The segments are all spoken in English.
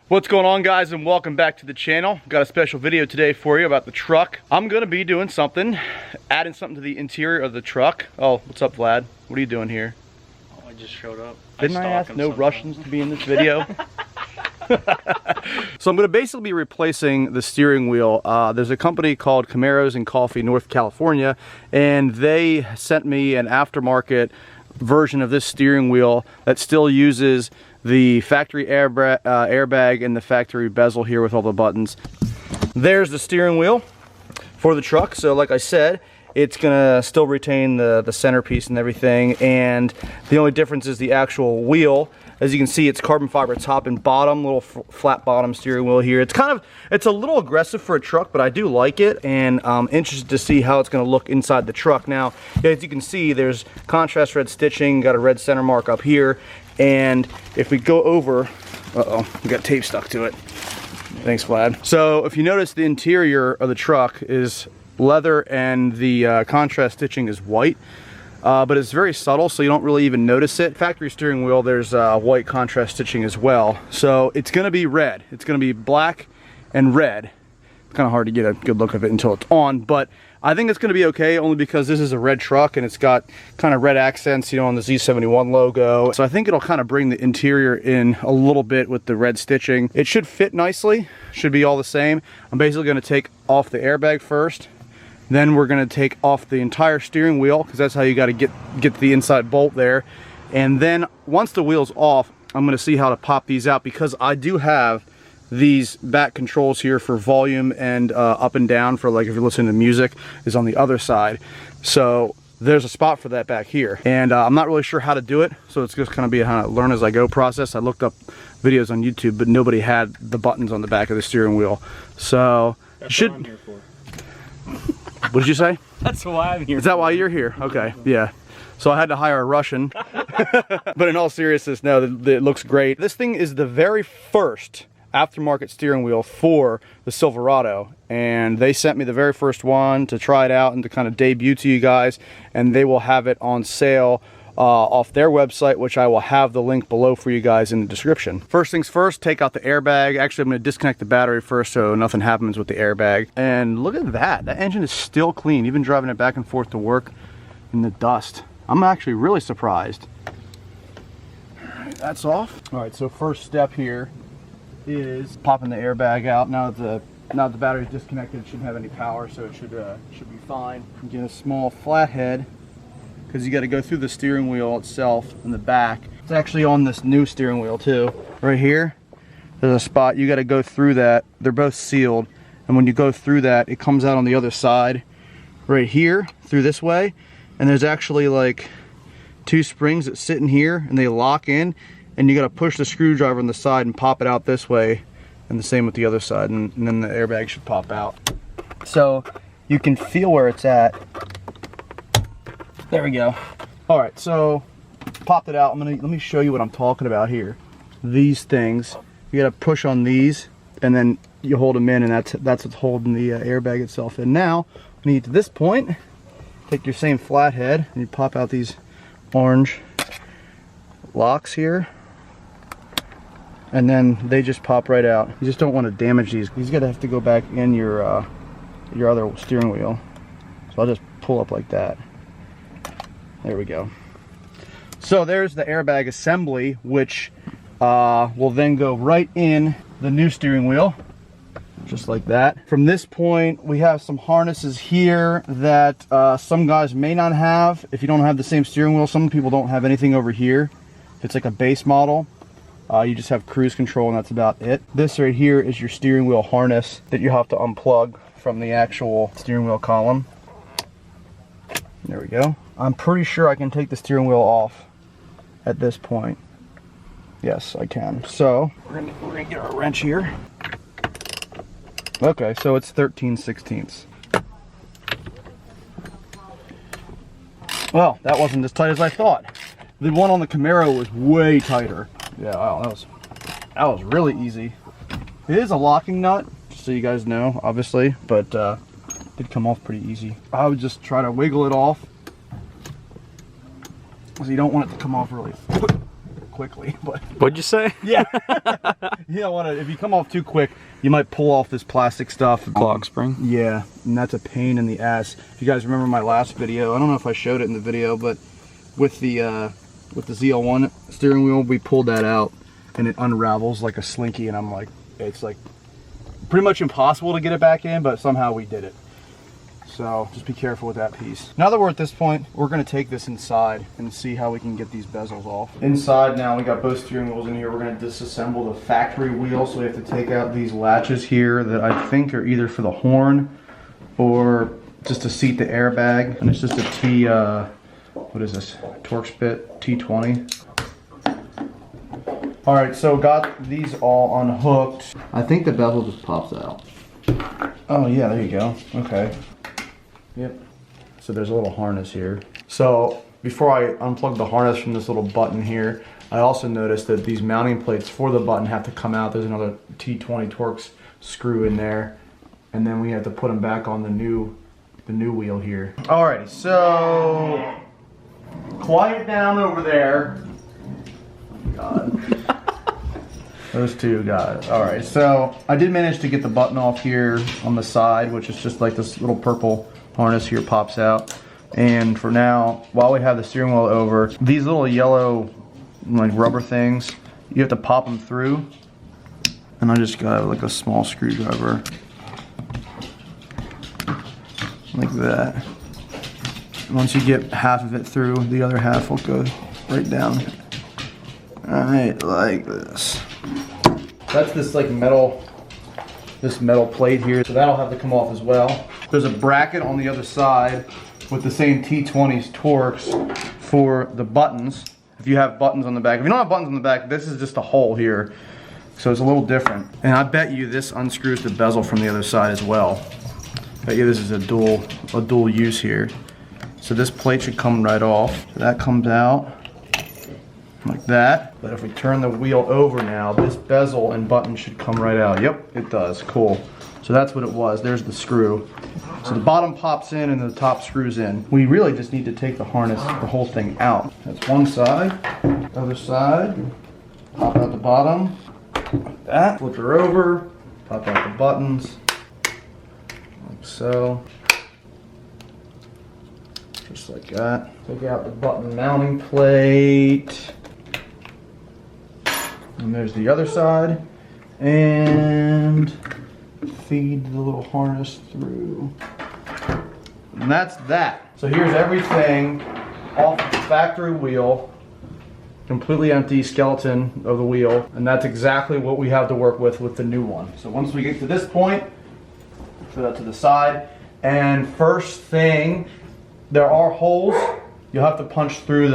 What's going on, guys, and welcome back to the channel. Got a special video today for you about the truck. I'm gonna be doing something, adding something to the interior of the truck. Oh, what's up, Vlad? What are you doing here? Oh, I just showed up. Didn't I ask no Russians to be in this video? So I'm going to basically be replacing the steering wheel. There's a company called Camaros and Coffee, North California, and they sent me an aftermarket version of this steering wheel that still uses the factory airbag and the factory bezel here with all the buttons. There's the steering wheel for the truck. So like I said, it's gonna still retain the centerpiece and everything, and the only difference is the actual wheel. As you can see, it's carbon fiber top and bottom, little flat bottom steering wheel here. It's a little aggressive for a truck, but I do like it, and I'm interested to see how it's gonna look inside the truck. Now, as you can see, there's contrast red stitching, got a red center mark up here, and if we go over, we got tape stuck to it. Thanks, Vlad. So if you notice, the interior of the truck is leather and the contrast stitching is white. But it's very subtle, so you don't really even notice it. Factory steering wheel, there's white contrast stitching as well. So it's gonna be red. It's gonna be black and red. It's kind of hard to get a good look of it until it's on, but I think it's gonna be okay, only because this is a red truck and it's got kind of red accents, you know, on the Z71 logo. So I think it'll kind of bring the interior in a little bit with the red stitching. It should fit nicely, should be all the same. I'm basically gonna take off the airbag first. Then we're gonna take off the entire steering wheel, because that's how you gotta get the inside bolt there. And then once the wheel's off, I'm gonna see how to pop these out, because I do have these back controls here for volume and up and down for, like, if you're listening to music, is on the other side. So there's a spot for that back here. And I'm not really sure how to do it, so it's just gonna be a kind of learn as I go process. I looked up videos on YouTube, but nobody had the buttons on the back of the steering wheel. So that's what I'm here for. What did you say? That's why I'm here. Is that why you're here? Okay, yeah. So I had to hire a Russian. But in all seriousness, no, it looks great. This thing is the very first aftermarket steering wheel for the Silverado. And they sent me the very first one to try it out and to kind of debut to you guys. And they will have it on sale off their website, which I will have the link below for you guys in the description. First things first, take out the airbag. Actually, I'm going to disconnect the battery first so nothing happens with the airbag. And look at that. That engine is still clean, even driving it back and forth to work in the dust. I'm actually really surprised. All right, that's off. All right, so first step here is popping the airbag out. Now that the battery's disconnected, it shouldn't have any power, so it should be fine. Get a small flathead, because you got to go through the steering wheel itself in the back. It's actually on this new steering wheel too. Right here, there's a spot. You got to go through that. They're both sealed, and when you go through that, it comes out on the other side right here through this way. And there's actually like two springs that sit in here and they lock in, and you got to push the screwdriver on the side and pop it out this way, and the same with the other side, and then the airbag should pop out. So you can feel where it's at. There we go. All right, so popped it out. Let me show you what I'm talking about here. These things, you gotta push on these, and then you hold them in, and that's what's holding the airbag itself in. Now, when you get to this point, take your same flathead and you pop out these orange locks here, and then they just pop right out. You just don't want to damage these. These gotta have to go back in your other steering wheel. So I'll just pull up like that. There we go. So there's the airbag assembly, which will then go right in the new steering wheel, just like that. From this point, we have some harnesses here that some guys may not have. If you don't have the same steering wheel, some people don't have anything over here. If it's like a base model, you just have cruise control, and that's about it. This right here is your steering wheel harness that you have to unplug from the actual steering wheel column. There we go. I'm pretty sure I can take the steering wheel off at this point. Yes, I can. So we're gonna get our wrench here. Okay, so it's 13/16. Well, that wasn't as tight as I thought. The one on the Camaro was way tighter. Yeah, wow, that was really easy. It is a locking nut, just so you guys know, obviously, but did come off pretty easy. I would just try to wiggle it off, because you don't want it to come off really quickly, but What'd you say? yeah. You don't want to, if you come off too quick, you might pull off this plastic stuff. Clog spring. Yeah, and that's a pain in the ass. If you guys remember my last video, I don't know if I showed it in the video, but with the ZL1 steering wheel, we pulled that out and it unravels like a slinky, and I'm like, it's like pretty much impossible to get it back in, but somehow we did it. So just be careful with that piece. Now that we're at this point, we're gonna take this inside and see how we can get these bezels off. Inside now, we got both steering wheels in here. We're gonna disassemble the factory wheel, so we have to take out these latches here that I think are either for the horn or just to seat the airbag. And it's just a what is this? Torx bit T20. All right, so got these all unhooked. I think the bezel just pops out. Oh yeah, there you go. Okay. Yep. So there's a little harness here. So before I unplug the harness from this little button here, I also noticed that these mounting plates for the button have to come out. There's another T20 Torx screw in there, and then we have to put them back on the new wheel here. Alrighty, so quiet down over there. God. Those two guys. Alright, so I did manage to get the button off here on the side, which is just like this little purple harness here pops out. And for now, while we have the steering wheel over, these little yellow like rubber things, you have to pop them through. And I just got like a small screwdriver. Like that. Once you get half of it through, the other half will go right down. Alright, like this. That's this like metal plate here, so that'll have to come off as well. There's a bracket on the other side with the same T20's Torx for the buttons. If you have buttons on the back. If you don't have buttons on the back, this is just a hole here. So it's a little different. And I bet you this unscrews the bezel from the other side as well. I bet you this is a dual use here. So this plate should come right off. So that comes out like that. But if we turn the wheel over now, this bezel and button should come right out. Yep, it does. Cool. So that's what it was. There's the screw. So the bottom pops in and the top screws in. We really just need to take the harness, the whole thing out. That's one side. Other side. Pop out the bottom. Like that. Flip her over. Pop out the buttons. Like so. Just like that. Take out the button mounting plate. And there's the other side. And feed the little harness through. And that's that. So here's everything off the factory wheel. Completely empty skeleton of the wheel. And that's exactly what we have to work with the new one. So once we get to this point, put that to the side. And first thing, there are holes. You'll have to punch through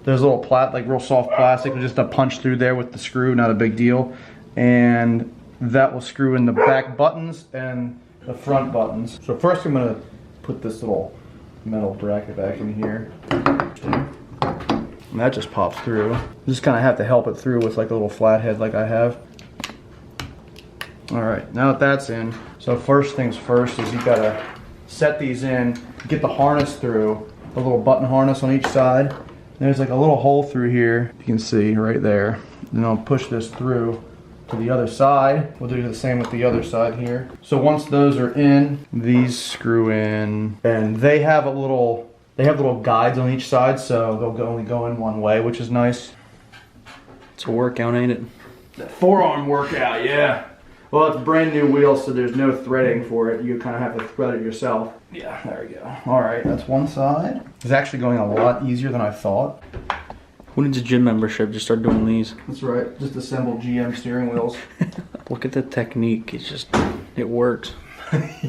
there's a little like real soft plastic, just a punch through there with the screw, not a big deal. And that will screw in the back buttons and the front buttons. So first I'm gonna put this little metal bracket back in here. And that just pops through. You just kind of have to help it through with like a little flathead like I have. All right, now that that's in, so first things first is you gotta set these in, get the harness through, a little button harness on each side. There's like a little hole through here, you can see right there. Then I'll push this through to the other side. We'll do the same with the other side here. So once those are in, these screw in, and they have little guides on each side, so they'll only go in one way, which is nice. It's a workout, ain't it? That forearm workout, yeah. Well, it's a brand new wheel, so there's no threading for it. You kind of have to thread it yourself. Yeah, there we go. All right, that's one side. It's actually going a lot easier than I thought. Who needs a gym membership? Just start doing these. That's right, just assemble GM steering wheels. Look at the technique. It's just, it works.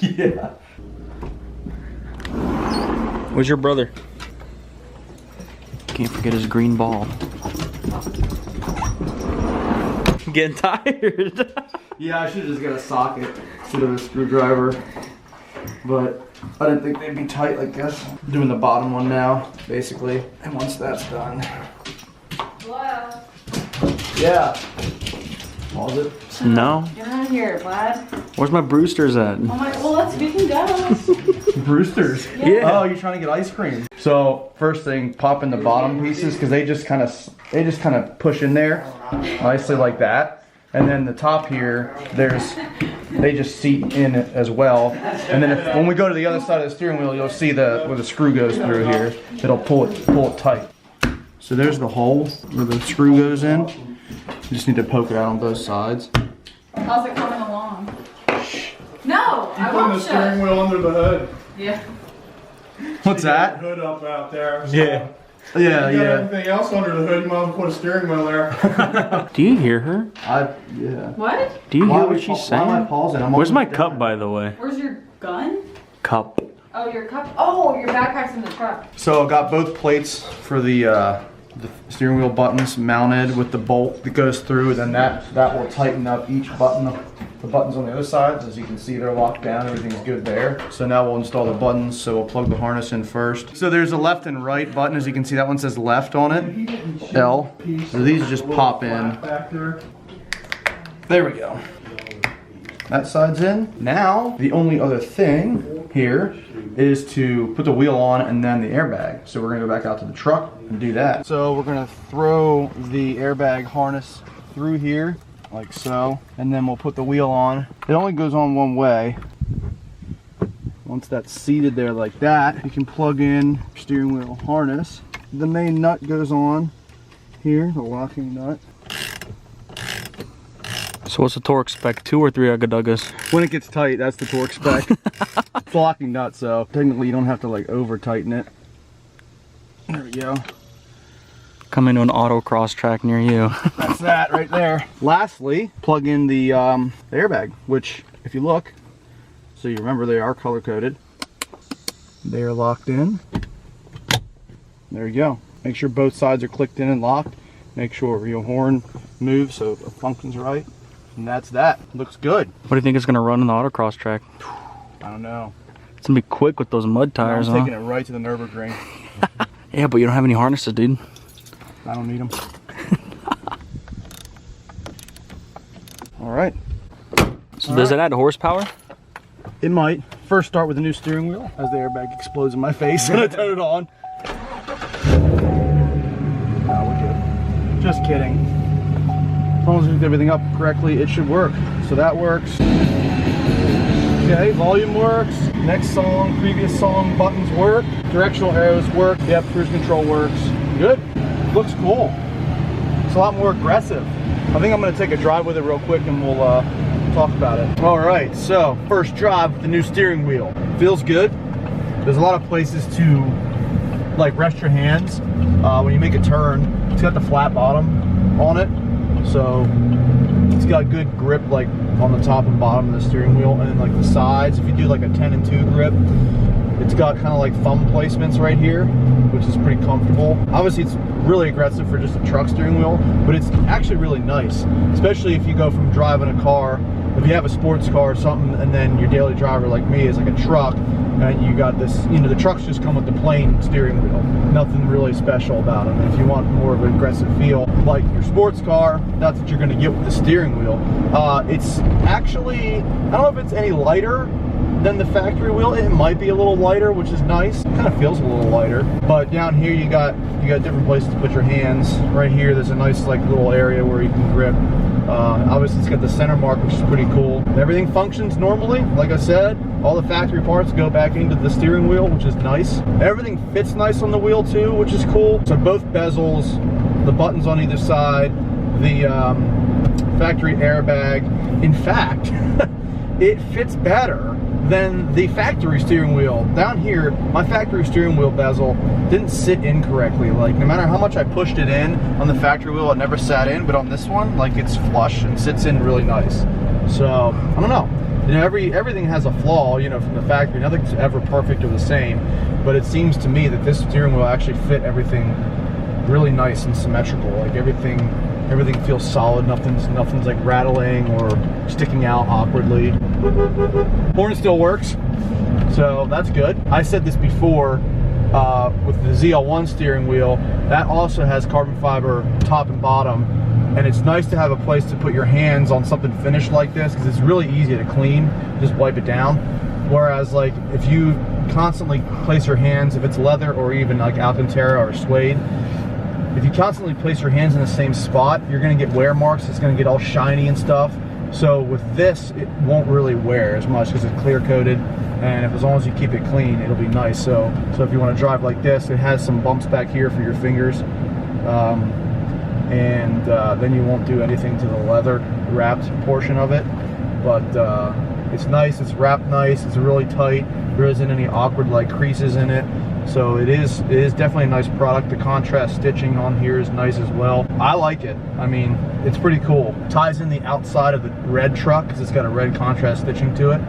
Yeah. Where's your brother? Can't forget his green ball. Getting tired. Yeah, I should just get a socket instead of a screwdriver. But I didn't think they'd be tight like this. I'm doing the bottom one now, basically. And once that's done. Hello? Yeah. Pause it. No. Get out of here, Vlad. Where's my Brewster's at? Oh my, well, we can go. Brewster's? Yeah. Oh, you're trying to get ice cream. So first thing, pop in the bottom pieces because they just kind of push in there nicely like that. And then the top here, they just seat in it as well. And then when we go to the other side of the steering wheel, you'll see where the screw goes through here. It'll pull it tight. So there's the hole where the screw goes in. You just need to poke it out on both sides. How's it coming along? No, I Putting won't the steering shut. wheel under the hood. Yeah. What's that? Hood up out there. So Yeah. You Yeah, got yeah. everything else under the hood. You might as well put a steering wheel there. Do you hear her? Yeah. What? Do you Why hear are we what she's why am I saying? pausing? I'm Where's my almost cup, done. by the way? Where's your gun? Cup. Oh, your cup. Oh, your backpack's in the truck. So I got both plates for the steering wheel buttons mounted with the bolt that goes through, and then that will tighten up each button. The buttons on the other side, as you can see, they're locked down. Everything's good there. So now we'll install the buttons. So we'll plug the harness in first. So there's a left and right button. As you can see, that one says left on it. L. So these just pop in. There we go. That side's in. Now, the only other thing here is to put the wheel on and then the airbag. So we're gonna go back out to the truck and do that. So we're gonna throw the airbag harness through here, like so, and then we'll put the wheel on. It only goes on one way. Once that's seated there like that, you can plug in your steering wheel harness. The main nut goes on here, the locking nut. So what's the torque spec? 2 or 3 Ugga-Duggas? When it gets tight, that's the torque spec. It's a locking nut, so technically you don't have to like over tighten it. There we go. Come into an autocross track near you. That's that right there. Lastly, plug in the airbag, which if you look, so you remember they are color coded. They are locked in. There you go. Make sure both sides are clicked in and locked. Make sure your horn moves so it functions right. And that's that. Looks good. What do you think it's gonna run on the autocross track? I don't know. It's gonna be quick with those mud tires, I'm huh? taking it right to the Nürburgring. Yeah, but you don't have any harnesses, dude. I don't need them. All right. So does it add horsepower? It might. First start with the new steering wheel as the airbag explodes in my face when I turn it on. No, we're good. Just kidding. As long as we hook everything up correctly, it should work. So that works. Okay, volume works. Next song, previous song, buttons work. Directional arrows work. Yep, cruise control works. Good. Looks cool. It's a lot more aggressive. I think I'm going to take a drive with it real quick and we'll talk about it. All right, so first drive with the new steering wheel. Feels good. There's a lot of places to like rest your hands when you make a turn. It's got the flat bottom on it, so it's got good grip like on the top and bottom of the steering wheel, and then like the sides. If you do like a 10 and 2 grip, it's got kind of like thumb placements right here, which is pretty comfortable. Obviously it's really aggressive for just a truck steering wheel, but it's actually really nice, especially if you go from driving a car, if you have a sports car or something, and then your daily driver like me is like a truck, and you got this, you know, the trucks just come with the plain steering wheel. Nothing really special about them. And if you want more of an aggressive feel, like your sports car, that's what you're gonna get with the steering wheel. It's actually, I don't know if it's any lighter than the factory wheel. It might be a little lighter, which is nice. It kind of feels a little lighter. But down here you got different places to put your hands. Right here there's a nice like little area where you can grip. Obviously it's got the center mark, which is pretty cool. Everything functions normally. Like I said, all the factory parts go back into the steering wheel, which is nice. Everything fits nice on the wheel too, which is cool. So both bezels, the buttons on either side, the factory airbag. In fact, it fits better than the factory steering wheel. Down here, my factory steering wheel bezel didn't sit in correctly. Like, no matter how much I pushed it in on the factory wheel, it never sat in, but on this one, like, it's flush and sits in really nice. So, I don't know. You know, everything has a flaw, you know, from the factory. Nothing's ever perfect or the same, but it seems to me that this steering wheel actually fit everything really nice and symmetrical. Like, everything feels solid. Nothing's like rattling or sticking out awkwardly. Horn still works, so that's good. I said this before with the ZL1 steering wheel, that also has carbon fiber top and bottom, and it's nice to have a place to put your hands on something finished like this, because it's really easy to clean. Just wipe it down. Whereas like if you constantly place your hands, if it's leather or even like Alcantara or suede, if you constantly place your hands in the same spot, you're gonna get wear marks. It's gonna get all shiny and stuff. So with this, it won't really wear as much because it's clear coated, and as long as you keep it clean, it'll be nice. So if you want to drive like this, it has some bumps back here for your fingers, and then you won't do anything to the leather wrapped portion of it. But it's nice, it's wrapped nice, it's really tight. There isn't any awkward like creases in it. So it is definitely a nice product. The contrast stitching on here is nice as well. I like it. I mean, it's pretty cool. Ties in the outside of the red truck because it's got a red contrast stitching to it.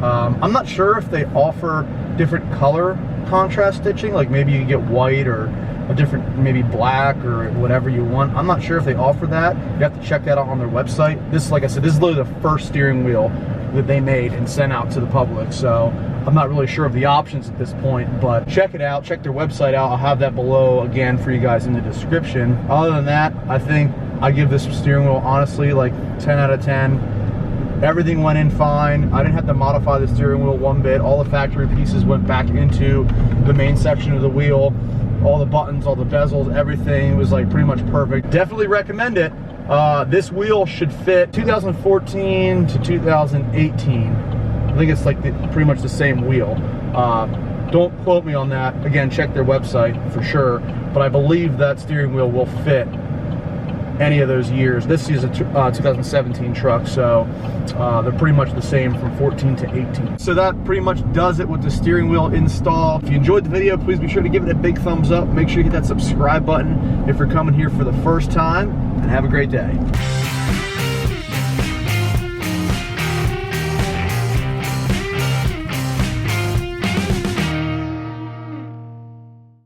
I'm not sure if they offer different color contrast stitching, like maybe you get white or a different, maybe black or whatever you want. I'm not sure if they offer that. You have to check that out on their website. This, like I said, this is literally the first steering wheel that they made and sent out to the public. So I'm not really sure of the options at this point, but check it out, check their website out. I'll have that below again for you guys in the description. Other than that, I think I give this steering wheel honestly like 10 out of 10. Everything went in fine. I didn't have to modify the steering wheel one bit. All the factory pieces went back into the main section of the wheel. All the buttons, all the bezels, everything was like pretty much perfect. Definitely recommend it. This wheel should fit 2014 to 2018. I think it's like pretty much the same wheel. Don't quote me on that. Again, check their website for sure. But I believe that steering wheel will fit any of those years. This is a 2017 truck, so they're pretty much the same from 14 to 18. So that pretty much does it with the steering wheel install. If you enjoyed the video, please be sure to give it a big thumbs up. Make sure you hit that subscribe button if you're coming here for the first time, and have a great day.